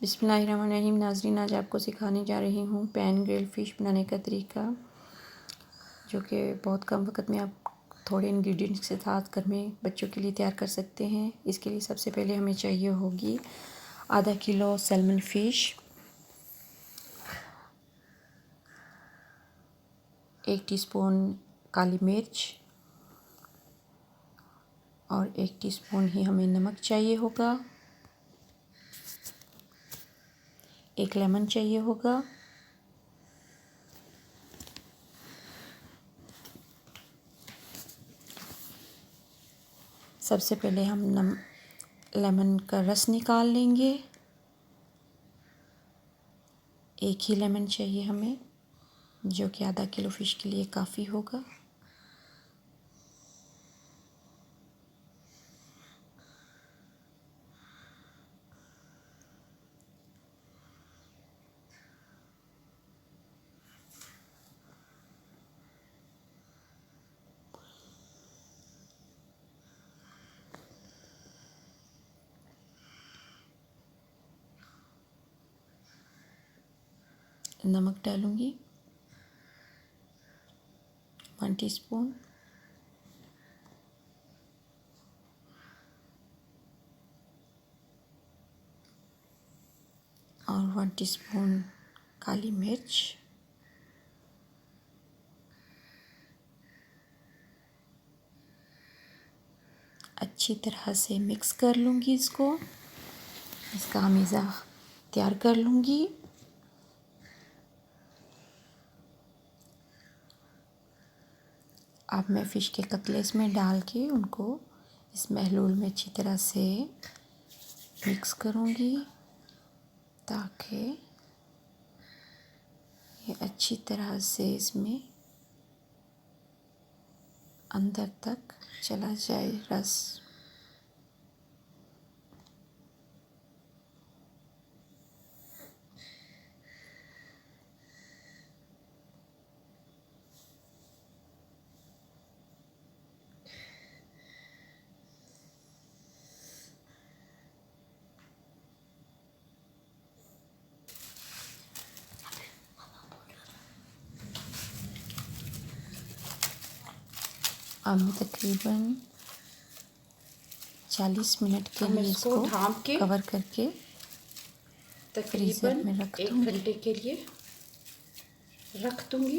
बिस्मिल्लाहिर्रहमानिर्रहीम। नाज़रीन, आज आपको सिखाने जा रही हूँ पैन ग्रिल्ड फ़िश बनाने का तरीका, जो कि बहुत कम वक्त में आप थोड़े इंग्रेडिएंट्स के साथ घर में बच्चों के लिए तैयार कर सकते हैं। इसके लिए सबसे पहले हमें चाहिए होगी आधा किलो सैल्मन फ़िश, 1 टीस्पून काली मिर्च और 1 टीस्पून ही हमें नमक चाहिए होगा। 1 लेमन चाहिए होगा। सबसे पहले हम लेमन का रस निकाल लेंगे। 1 ही लेमन चाहिए हमें, जो कि आधा किलो फ़िश के लिए काफ़ी होगा। नमक डालूँगी 1 टीस्पून, और 1 टीस्पून काली मिर्च, अच्छी तरह से मिक्स कर लूँगी। इसका हमीज़ा तैयार कर लूँगी। अब मैं फ़िश के कतले इसमें डाल के उनको इस महलूल में अच्छी तरह से मिक्स करूँगी, ताकि ये अच्छी तरह से इसमें अंदर तक चला जाए रस। अब मैं तकरीबन 40 मिनट के लिए इसको ढाँप के कवर करके फ्रीज़र में तकरीबन रख 1 दूँगी। घंटे के लिए रख दूँगी,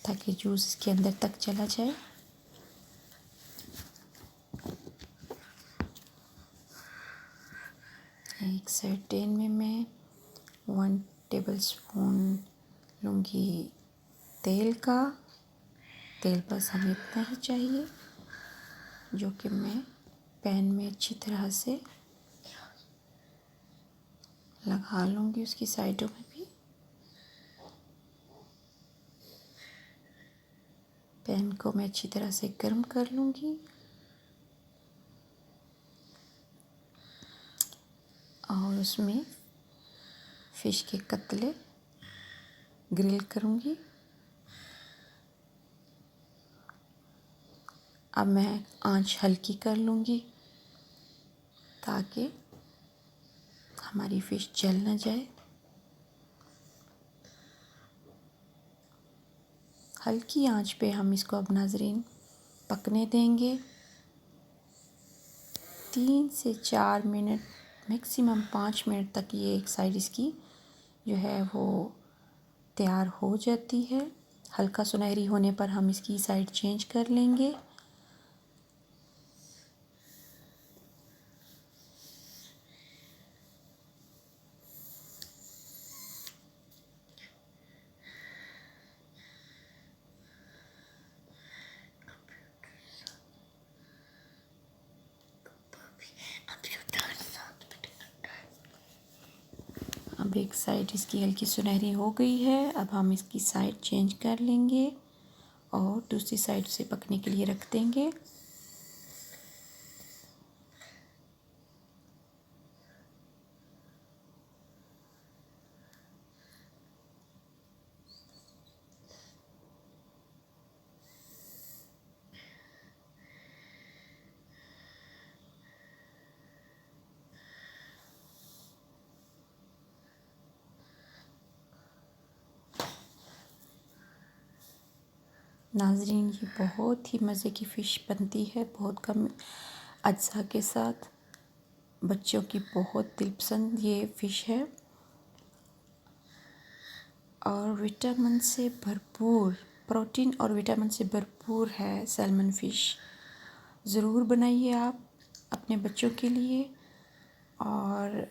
ताकि जूस इसके अंदर तक चला जाए। एक सर्टेन में मैं 1 टेबलस्पून लूँगी तेल का। तेल बस हमें इतना ही चाहिए, जो कि मैं पैन में अच्छी तरह से लगा लूँगी, उसकी साइडों में भी। पैन को मैं अच्छी तरह से गर्म कर लूँगी और उसमें फ़िश के कतले ग्रिल करूँगी। अब मैं आंच हल्की कर लूँगी, ताकि हमारी फ़िश जल ना जाए। हल्की आंच पे हम इसको अब नाज़रीन पकने देंगे। 3 से 4 मिनट, मैक्सिमम 5 मिनट तक ये एक साइड इसकी जो है वो तैयार हो जाती है। हल्का सुनहरी होने पर हम इसकी साइड चेंज कर लेंगे। अब एक साइड इसकी हल्की सुनहरी हो गई है। अब हम इसकी साइड चेंज कर लेंगे और दूसरी साइड से पकने के लिए रख देंगे। नाज़रीन, ये बहुत ही मज़े की फ़िश बनती है, बहुत कम अज्जा के साथ। बच्चों की बहुत दिलपसंद ये फ़िश है और विटामिन से भरपूर, प्रोटीन और विटामिन से भरपूर है सैल्मन फ़िश। ज़रूर बनाइए आप अपने बच्चों के लिए और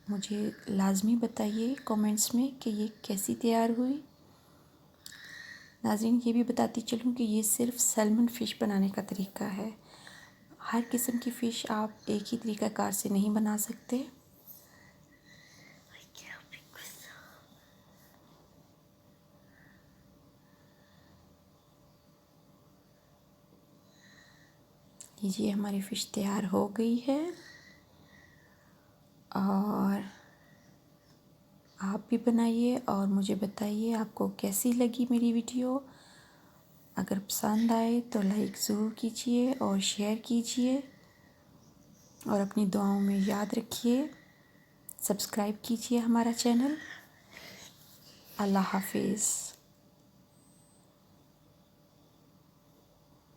मुझे लाज़मी बताइए कमेंट्स में कि ये कैसी तैयार हुई। नाज़रीन, ये भी बताती चलूँ कि ये सिर्फ़ सैल्मन फ़िश बनाने का तरीका है। हर किस्म की फ़िश आप एक ही तरीक़ाकार से नहीं बना सकते। लीजिए, हमारी फ़िश तैयार हो गई है और आप भी बनाइए और मुझे बताइए आपको कैसी लगी मेरी वीडियो। अगर पसंद आए तो लाइक ज़रूर कीजिए और शेयर कीजिए और अपनी दुआओं में याद रखिए। सब्सक्राइब कीजिए हमारा चैनल। अल्लाह हाफिज़।